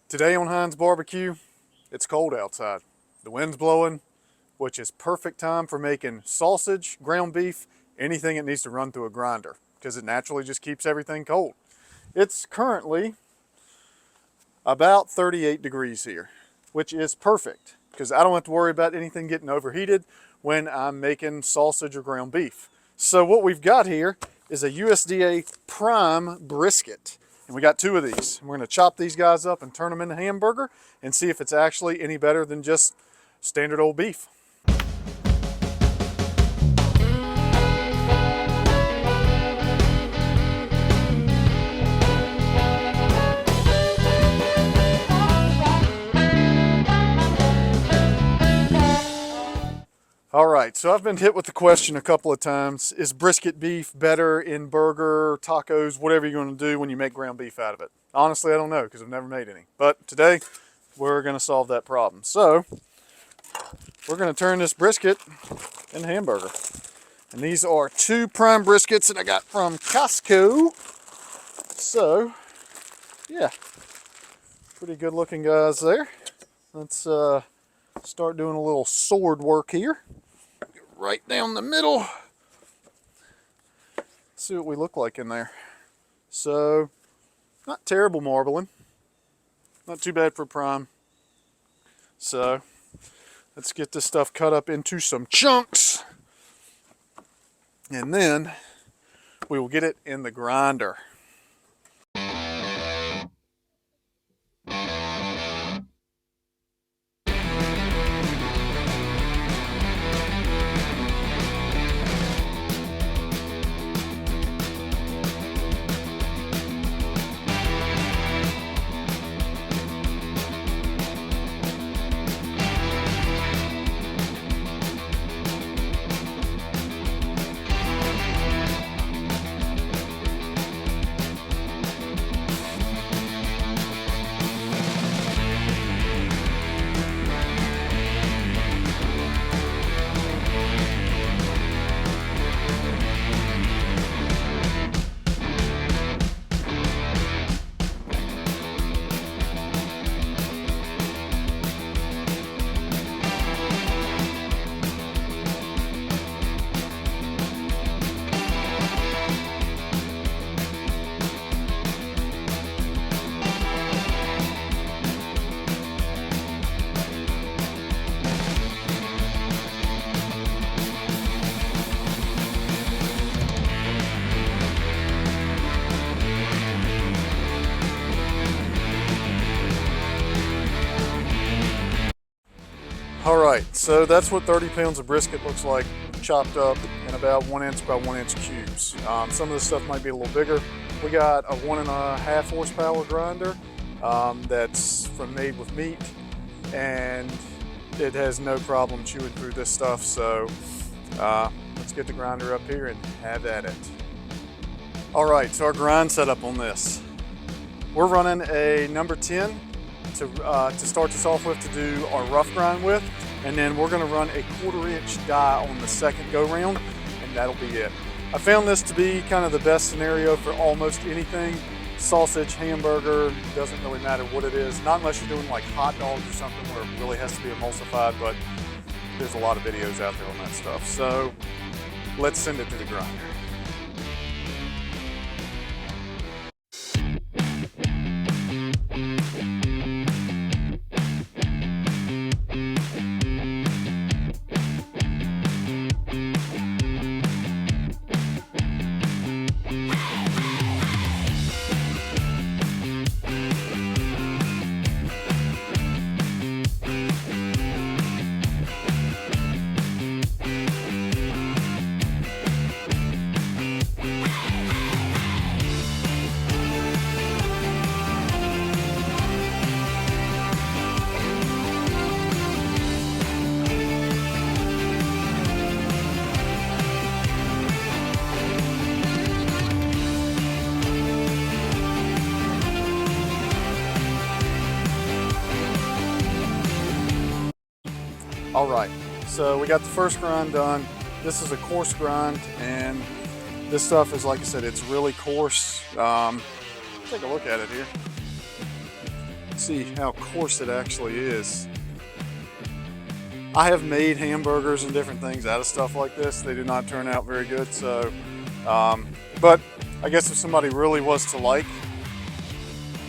Today on Heinz Barbecue, it's cold outside. The wind's blowing, which is perfect time for making sausage, ground beef, anything that needs to run through a grinder because it naturally just keeps everything cold. It's currently about 38 degrees here, which is perfect because I don't have to worry about anything getting overheated when I'm making sausage or ground beef. So what we've got here is a USDA Prime brisket. And we got two of these. We're gonna chop these guys up and turn them into hamburger and see if it's actually any better than just standard old beef. All right, so I've been hit with the question a couple of times, is brisket beef better in burger, tacos, whatever you're gonna do when you make ground beef out of it? Honestly, I don't know because I've never made any. But today, we're gonna solve that problem. So, we're gonna turn this brisket into hamburger. And these are two prime briskets that I got from Costco. So, yeah, pretty good looking guys there. Let's start doing a little sword work here. Right down the middle. See what we look like in there. So, not terrible marbling. Not too bad for prime. So, let's get this stuff cut up into some chunks. And then, we will get it in the grinder. All right, so that's what 30 pounds of brisket looks like, chopped up in about 1 inch by 1 inch cubes. Some of this stuff might be a little bigger. We got a 1.5 horsepower grinder that's made with meat, and it has no problem chewing through this stuff. So let's get the grinder up here and have at it. All right, so our grind setup on this. We're running a number 10 to start this off with, to do our rough grind with, and then we're going to run a 1/4 inch die on the second go round, and that'll be it. I found this to be kind of the best scenario for almost anything. Sausage, hamburger, doesn't really matter what it is, not unless you're doing like hot dogs or something where it really has to be emulsified, but there's a lot of videos out there on that stuff. So let's send it to the grinder. All right, so we got the first grind done. This is a coarse grind, and this stuff is, like I said, it's really coarse. Take a look at it here. See how coarse it actually is. I have made hamburgers and different things out of stuff like this. They do not turn out very good. So, but I guess if somebody really was to like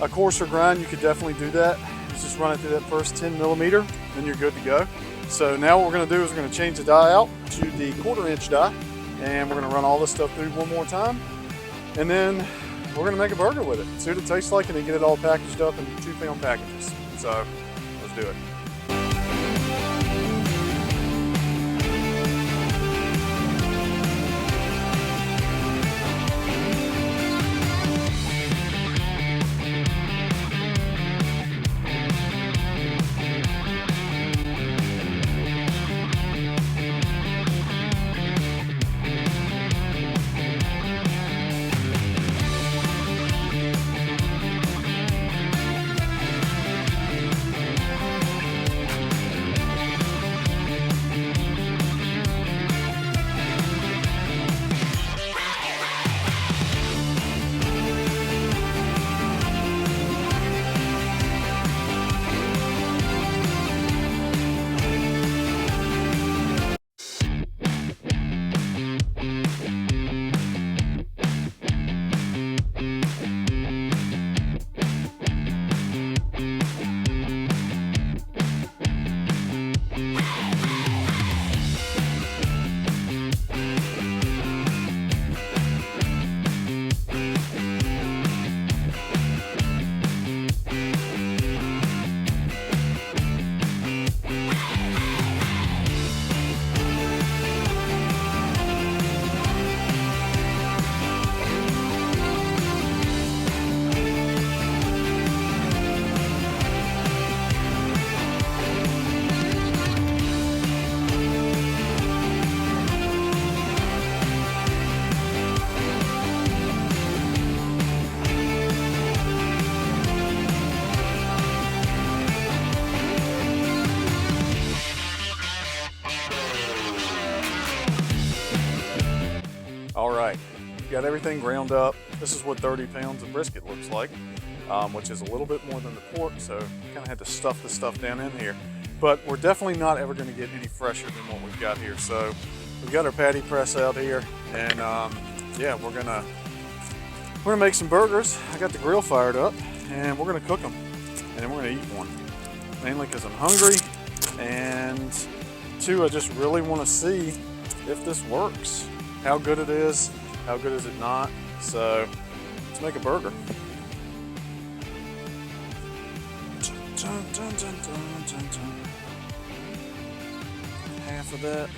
a coarser grind, you could definitely do that. Just run it through that first 10 millimeter, then you're good to go. So now what we're going to do is we're going to change the die out to the 1/4 inch die, and we're going to run all this stuff through one more time, and then we're going to make a burger with it. See what it tastes like, and then get it all packaged up in 2-pound packages. So let's do it. All right, got everything ground up. This is what 30 pounds of brisket looks like, which is a little bit more than the pork, so kind of had to stuff the stuff down in here. But we're definitely not ever going to get any fresher than what we've got here. So we've got our patty press out here, and yeah, we're gonna make some burgers. I got the grill fired up, and we're gonna cook them, and then we're gonna eat one. Mainly because I'm hungry, and two, I just really want to see if this works. How good it is, how good is it not. So let's make a burger. Dun, dun, dun, dun, dun, dun. Half of that.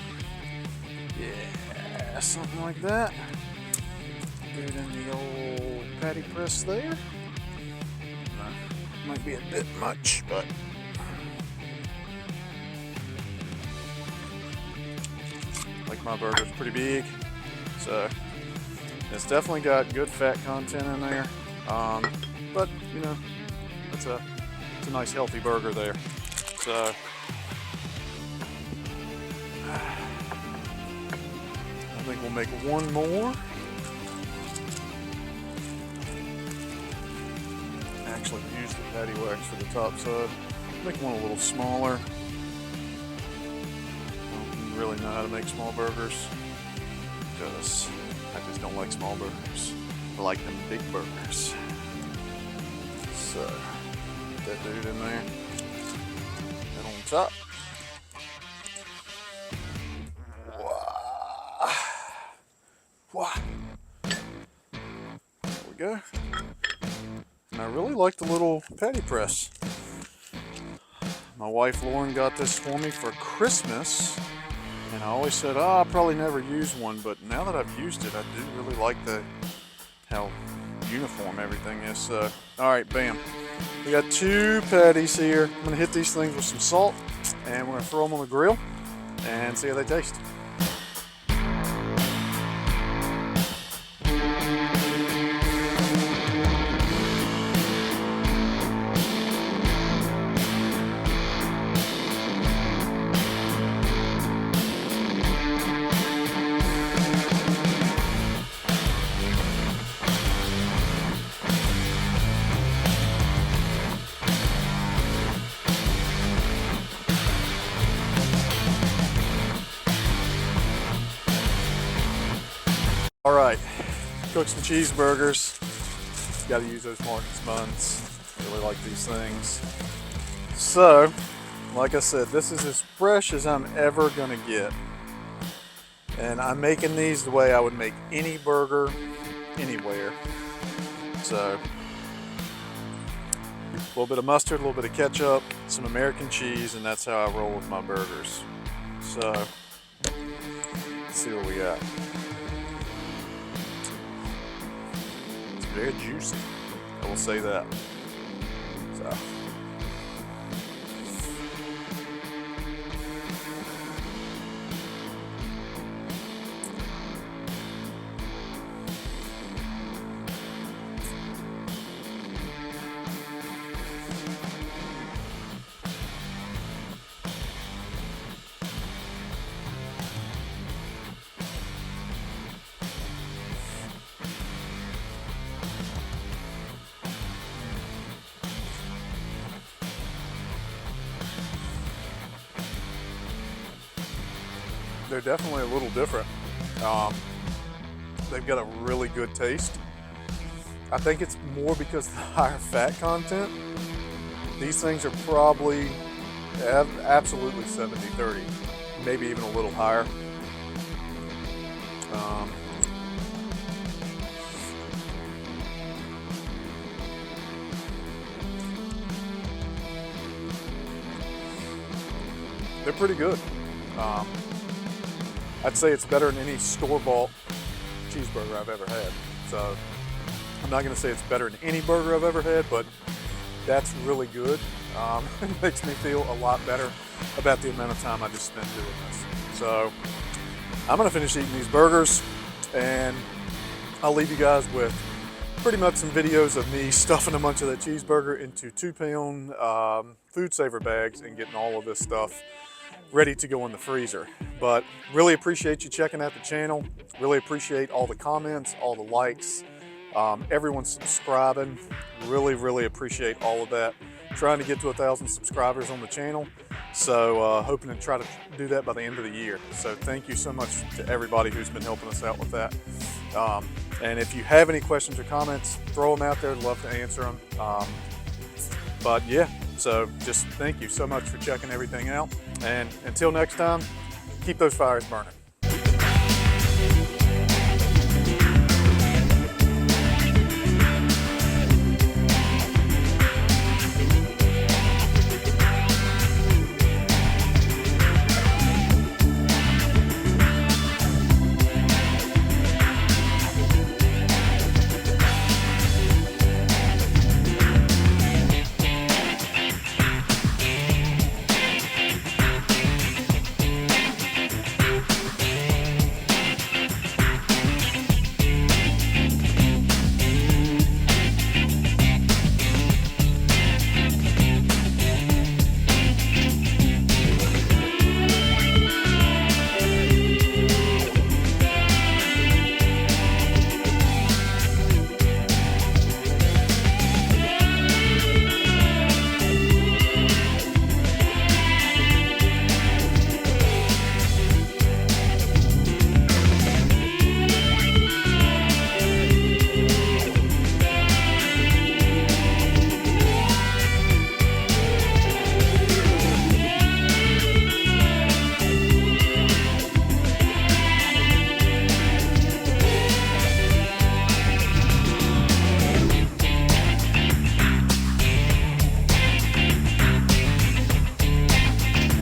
Yeah, something like that. Get it in the old patty press there. Might be a bit much, but like my burger's pretty big. So it's definitely got good fat content in there, but you know, it's a nice healthy burger there. So I think we'll make one more. Actually use the patty wax for the top side. Make one a little smaller. I don't really know how to make small burgers, because I just don't like small burgers. I like them big burgers. So, put that dude in there. And on top. Wow. Wow. There we go. And I really like the little patty press. My wife Lauren got this for me for Christmas. And I always said, oh, I'll probably never use one, but now that I've used it, I do really like how uniform everything is. So, all right, bam. We got 2 patties here. I'm gonna hit these things with some salt, and we're gonna throw them on the grill and see how they taste. All right, cook some cheeseburgers. Got to use those Martin's buns. Really like these things. So, like I said, this is as fresh as I'm ever gonna get. And I'm making these the way I would make any burger anywhere. So, a little bit of mustard, a little bit of ketchup, some American cheese, and that's how I roll with my burgers. So, let's see what we got. It's very juicy, I will say that. So. They're definitely a little different. They've got a really good taste. I think it's more because of the higher fat content. These things are probably absolutely 70-30, maybe even a little higher. They're pretty good. I'd say it's better than any store-bought cheeseburger I've ever had. So I'm not going to say it's better than any burger I've ever had, but that's really good. It makes me feel a lot better about the amount of time I just spent doing this. So I'm going to finish eating these burgers, and I'll leave you guys with pretty much some videos of me stuffing a bunch of that cheeseburger into 2-pound food saver bags and getting all of this stuff ready to go in the freezer. But really appreciate you checking out the channel. Really appreciate all the comments, all the likes, everyone subscribing. Really appreciate all of that. Trying to get to 1,000 subscribers on the channel. So hoping to try to do that by the end of the year. So thank you so much to everybody who's been helping us out with that. And if you have any questions or comments, throw them out there. I'd love to answer them. But yeah, so just thank you so much for checking everything out. And until next time, keep those fires burning.